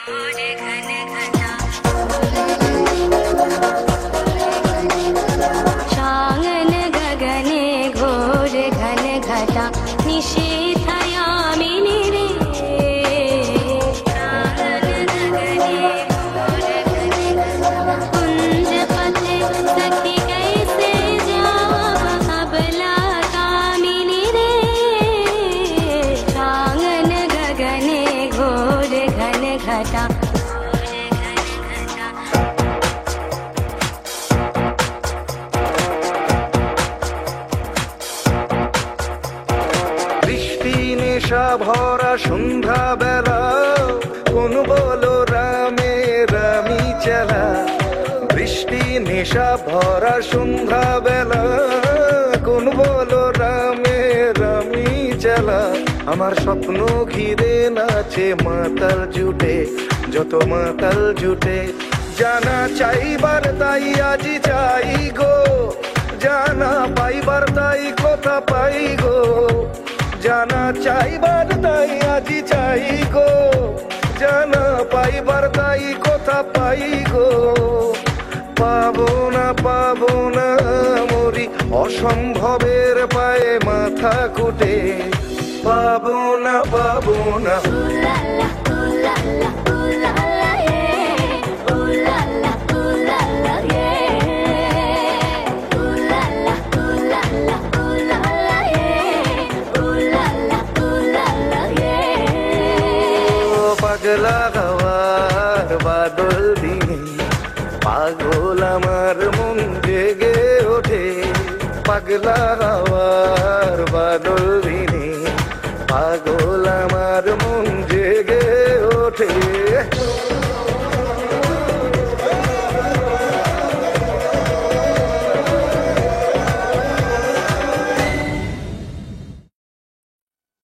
शांगन गगने घोर घन घटा निशीथयामिनी रे। शांगन गगने घोर घन घटा कुंज पथे सखी कैसे जावा अबला कामिनी रे। शांगन गगने घोर घन घटा ভরা সন্ধ্যা বেলা কোন বলো রামে রামি চালা। বৃষ্টি নেশা ভরা সন্ধ্যা বেলা কোন বলো রামে রামি চালা। আমার স্বপ্ন ঘিরে নাচে মাতাল জুটে যত মাতাল জুটে। জানা চাইবার তাই আজি চাই গো, জানা পাইবার তাই কথা পাই গো। জানা চাইবার তাই আজি চাই গো, জানা পাইবার তাই কথা পাই গো। পাবো না মরি অসম্ভবের পায়ে মাথা কুটে। পাবো না পাগলা গাওয়ার বাদল দিনে পাগল আমার মন জেগে ওঠে। পাগলা গাওয়ার বাদল দিনে পাগল আমার মন